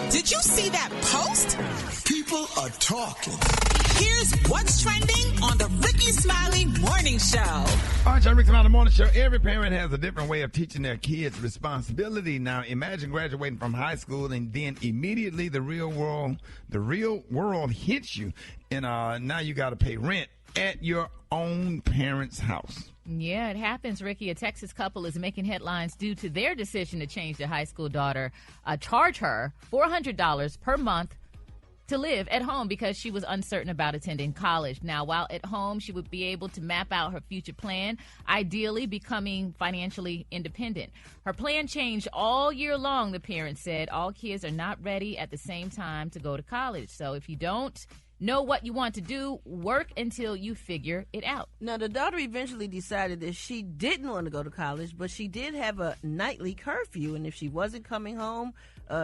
Did you see that post? People are talking. Here's what's trending on the Rickey Smiley Morning Show. All right, y'all, Rickey Smiley Morning Show. Every parent has a different way of teaching their kids responsibility. Now, imagine graduating from high school and then immediately the real world hits you. And now you got to pay rent at your own parents' house. Yeah, it happens, Ricky. A Texas couple is making headlines due to their decision to change their high school daughter, charge her $400 per month to live at home because she was uncertain about attending college. Now, while at home, she would be able to map out her future plan, ideally becoming financially independent. Her plan changed all year long, the parents said. All kids are not ready at the same time to go to college. So if you don't know what you want to do, work until you figure it out. Now, the daughter eventually decided that she didn't want to go to college, but she did have a nightly curfew, and if she wasn't coming home,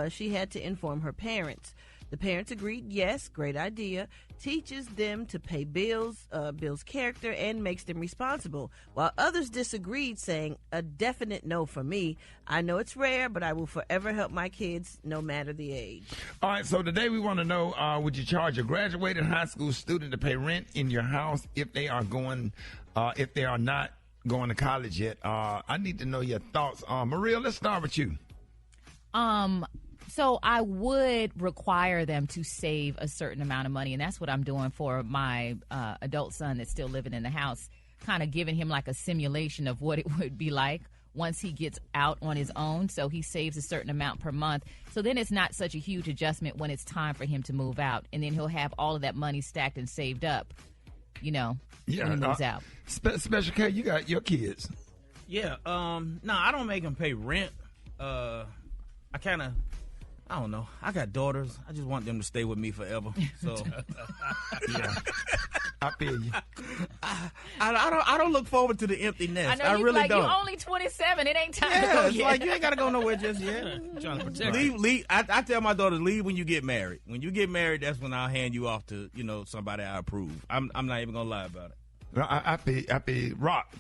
she had to inform her parents. The parents agreed, yes, great idea, teaches them to pay bills, builds character, and makes them responsible, while others disagreed, saying, a definite no for me. I know it's rare, but I will forever help my kids, no matter the age. All right, so today we want to know, would you charge a graduated high school student to pay rent in your house if they are not going to college yet? I need to know your thoughts. Maria, let's start with you. So I would require them to save a certain amount of money, and that's what I'm doing for my adult son that's still living in the house, kind of giving him like a simulation of what it would be like once he gets out on his own. So he saves a certain amount per month. So then it's not such a huge adjustment when it's time for him to move out, and then he'll have all of that money stacked and saved up, when he moves out. Special K, you got your kids. Yeah, no, I don't make them pay rent. I don't know. I got daughters. I just want them to stay with me forever. So, yeah, I feel you. I don't look forward to the empty nest. I know you really like, don't. You're only 27. It ain't time to Yeah, go it's yet. like you ain't gotta go nowhere just yet. Trying to protect. Leave. I tell my daughters, leave when you get married. When you get married, that's when I'll hand you off to somebody I approve. I'm not even gonna lie about it. No, I feel rock.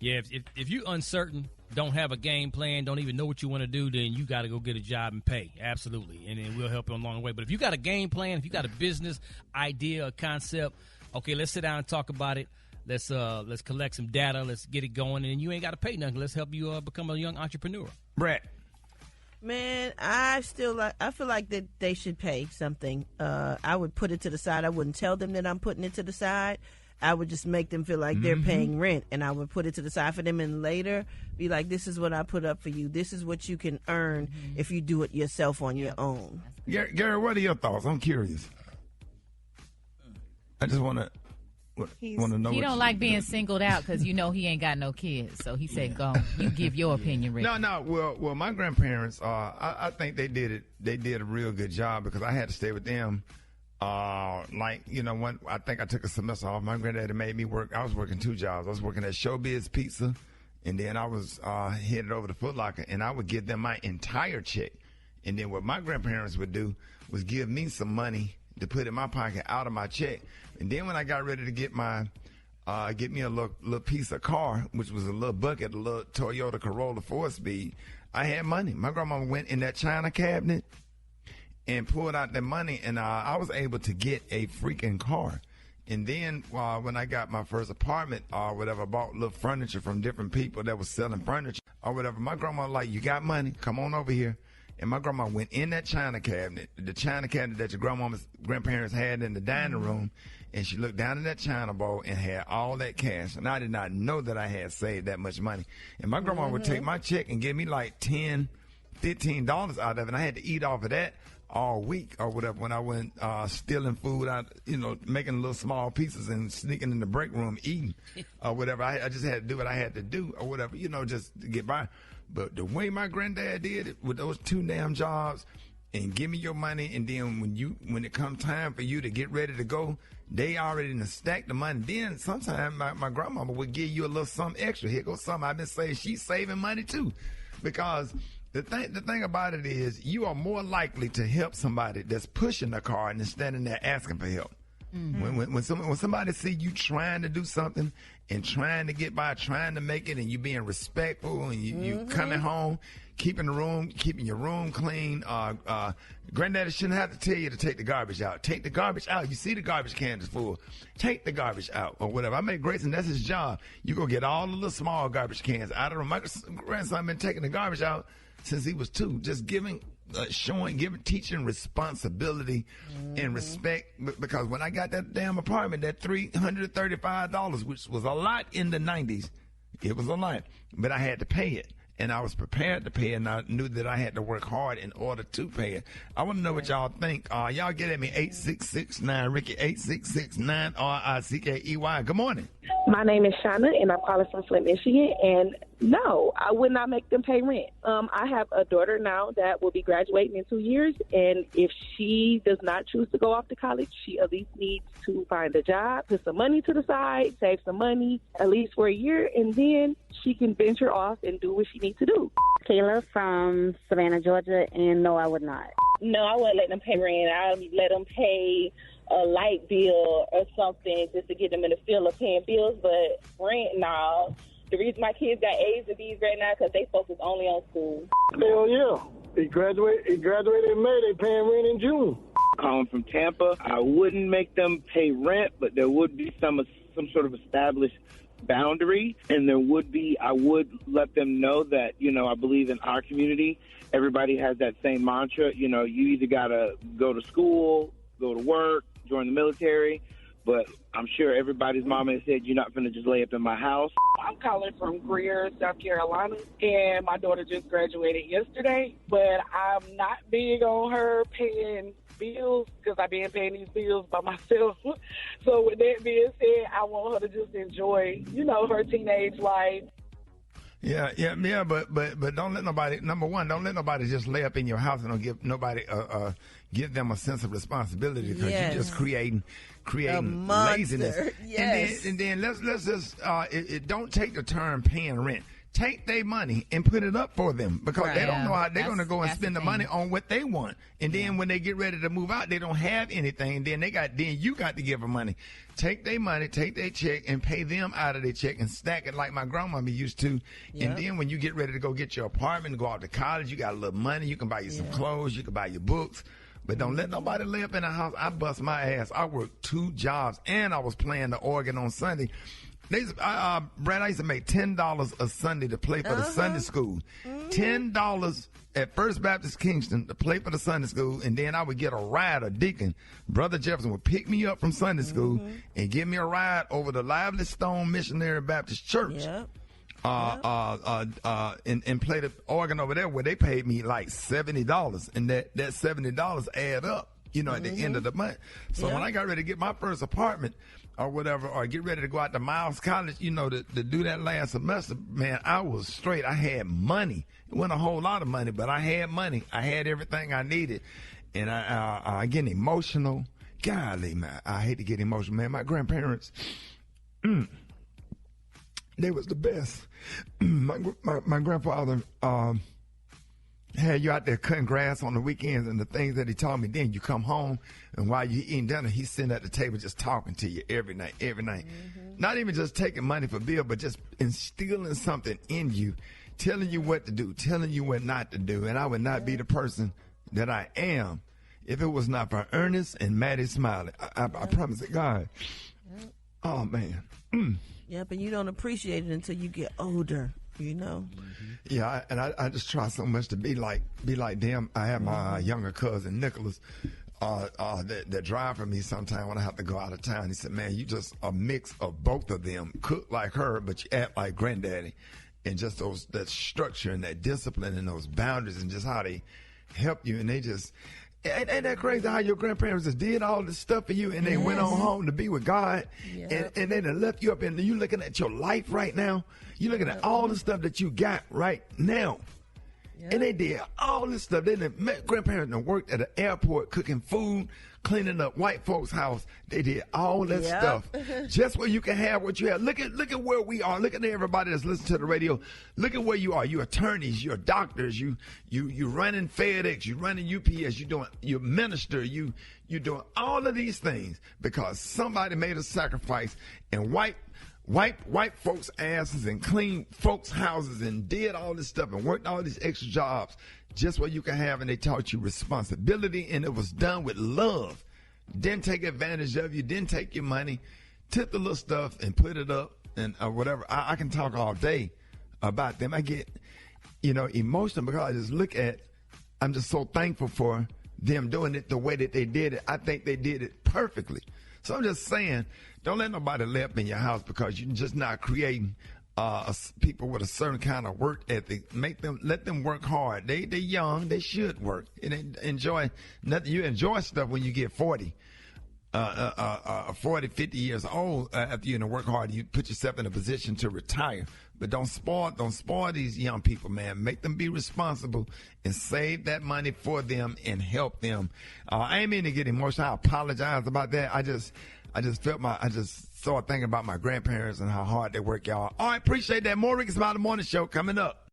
Yeah, if you're uncertain, don't have a game plan, don't even know what you want to do, then you got to go get a job and pay. Absolutely. And then we'll help you along the way. But if you got a game plan, if you got a business idea, a concept, okay, let's sit down and talk about it. Let's collect some data. Let's get it going. And you ain't got to pay nothing. Let's help you become a young entrepreneur. Brett. Man, I feel like that they should pay something. I would put it to the side. I wouldn't tell them that I'm putting it to the side. I would just make them feel like they're paying rent, and I would put it to the side for them, and later be like, this is what I put up for you. This is what you can earn if you do it yourself on your own. Gary, what are your thoughts? I'm curious. I just want to know. He don't like being singled out because he ain't got no kids. So he said, "Go, you give your opinion, Rick." No. Well, my grandparents, I think they did it. They did a real good job because I had to stay with them. When I think I took a semester off, my granddaddy made me work. I was working two jobs. I was working at Showbiz Pizza, and then I was headed over to Foot Locker, and I would give them my entire check. And then what my grandparents would do was give me some money to put in my pocket out of my check. And then when I got ready to get me a little piece of car, which was a little bucket, a little Toyota Corolla 4-speed, I had money. My grandma went in that china cabinet and pulled out the money, and I was able to get a freaking car. And then when I got my first apartment or whatever, I bought little furniture from different people that was selling furniture or whatever. My grandma was like, you got money? Come on over here. And my grandma went in that china cabinet, the china cabinet that your grandparents had in the dining room, and she looked down in that china bowl and had all that cash. And I did not know that I had saved that much money. And my grandma would take my check and give me like $10, $15 out of it, and I had to eat off of that all week or whatever when I went stealing food out, making little small pieces and sneaking in the break room eating or whatever. I just had to do what I had to do or whatever, just to get by. But the way my granddad did it with those two damn jobs and give me your money, and then when it comes time for you to get ready to go, they already done stacked the money. Then sometimes my grandmama would give you a little something extra. Here goes something I've been saying. She's saving money too, because the thing about it is you are more likely to help somebody that's pushing the car than standing there asking for help. When somebody see you trying to do something and trying to get by, trying to make it, and you being respectful, and you coming home, keeping your room clean. Granddaddy shouldn't have to tell you to take the garbage out. Take the garbage out. You see the garbage can is full. Take the garbage out or whatever. I made Grayson, that's his job. You go get all the little small garbage cans out of them. My grandson been taking the garbage out since he was 2. Just teaching responsibility and respect, because when I got that damn apartment, that $335, which was a lot in the 90s, it was a lot, but I had to pay it. And I was prepared to pay it, and I knew that I had to work hard in order to pay it. I want to know what y'all think. Y'all get at me, 866-9 Ricky, 866-9 Good morning. My name is Shauna, and I'm calling from Flint, Michigan. And no, I would not make them pay rent. I have a daughter now that will be graduating in 2 years, and if she does not choose to go off to college, she at least needs to find a job, put some money to the side, save some money at least for a year, and then she can venture off and do what she needs to do. Kayla from Savannah, Georgia, and no, I would not. No, I wouldn't let them pay rent. I would let them pay a light bill or something just to get them in the feel of paying bills, but rent, no. The reason my kids got A's and B's right now because they focus only on school. Hell yeah. He graduated in May. They paying rent in June. Calling from Tampa. I wouldn't make them pay rent, but there would be some sort of established boundary, and I would let them know that, I believe in our community, everybody has that same mantra. You either got to go to school, go to work, join the military, but I'm sure everybody's mama has said you're not going to just lay up in my house. I'm calling from Greer, South Carolina, and my daughter just graduated yesterday, but I'm not big on her paying bills because I've been paying these bills by myself. So with that being said, I want her to just enjoy, her teenage life. Yeah, but don't let nobody. Number one, don't let nobody just lay up in your house and don't give nobody give them a sense of responsibility, because you're just creating laziness. Yes. And then let's just don't take the term paying rent. Take their money and put it up for them, because they don't know how they're going to go and spend the money on what they want. And then when they get ready to move out, they don't have anything. Then you got to give them money. Take their money, take their check, and pay them out of their check and stack it like my grandmama used to. Yep. And then when you get ready to go get your apartment, go out to college, you got a little money. You can buy you some clothes. You can buy your books. But don't let nobody lay up in the house. I bust my ass. I worked 2 jobs, and I was playing the organ on Sunday. Brad, I used to make $10 a Sunday to play for the Sunday school. $10 at First Baptist Kingston to play for the Sunday school, and then I would get a ride. A deacon, Brother Jefferson, would pick me up from Sunday school and give me a ride over to Lively Stone Missionary Baptist Church. And play the organ over there, where they paid me like $70, and that $70 add up, at the end of the month. So when I got ready to get my first apartment or whatever, or get ready to go out to Miles College, to do that last semester, man, I was straight. I had money. It wasn't a whole lot of money, but I had money. I had everything I needed. And I get emotional. Golly, man, I hate to get emotional, man. My grandparents, they was the best. My grandfather had you out there cutting grass on the weekends, and the things that he taught me then, you come home, and while you eating dinner, he's sitting at the table just talking to you every night. Not even just taking money for bill, but just instilling something in you, telling you what to do, telling you what not to do. And I would not be the person that I am if it was not for Ernest and Maddie Smiley. I promise to God. Oh, man. Yep, and you don't appreciate it until you get older, Yeah, and I just try so much to be like them. I have my younger cousin, Nicholas, that drive for me sometime when I have to go out of town. He said, man, you just a mix of both of them. Cook like her, but you act like granddaddy. And just that structure and that discipline and those boundaries and just how they help you. And they just... Ain't that crazy how your grandparents just did all this stuff for you, and they went on home to be with God, and they done left you up, and you looking at your life right now. You looking at all the stuff that you got right now. And they did all this stuff. My grandparents done worked at the airport cooking food, cleaning up white folks' house. They did all that stuff just where you can have what you have. Look at where we are. Look at everybody that's listening to the radio. Look at where you are. You're attorneys. You're doctors. You running FedEx. You running UPS. You minister. You doing all of these things because somebody made a sacrifice and wipe folks' asses and clean folks' houses and did all this stuff and worked all these extra jobs just what you can have, and they taught you responsibility, and it was done with love. Didn't take advantage of you, didn't take your money, took the little stuff and put it up and whatever. I can talk all day about them. I get, emotional because I'm just so thankful for them doing it the way that they did it. I think they did it perfectly. So I'm just saying, don't let nobody lay up in your house because you're just not creating people with a certain kind of work ethic. Let them work hard. They're young. They should work and enjoy nothing. You enjoy stuff when you get 40, 50 years old. After you work hard, you put yourself in a position to retire. But don't spoil these young people, man. Make them be responsible and save that money for them and help them. I ain't mean to get emotional. I apologize about that. I just started thinking about my grandparents and how hard they work, y'all. All right, appreciate that. More Rickey Smiley Morning Show coming up.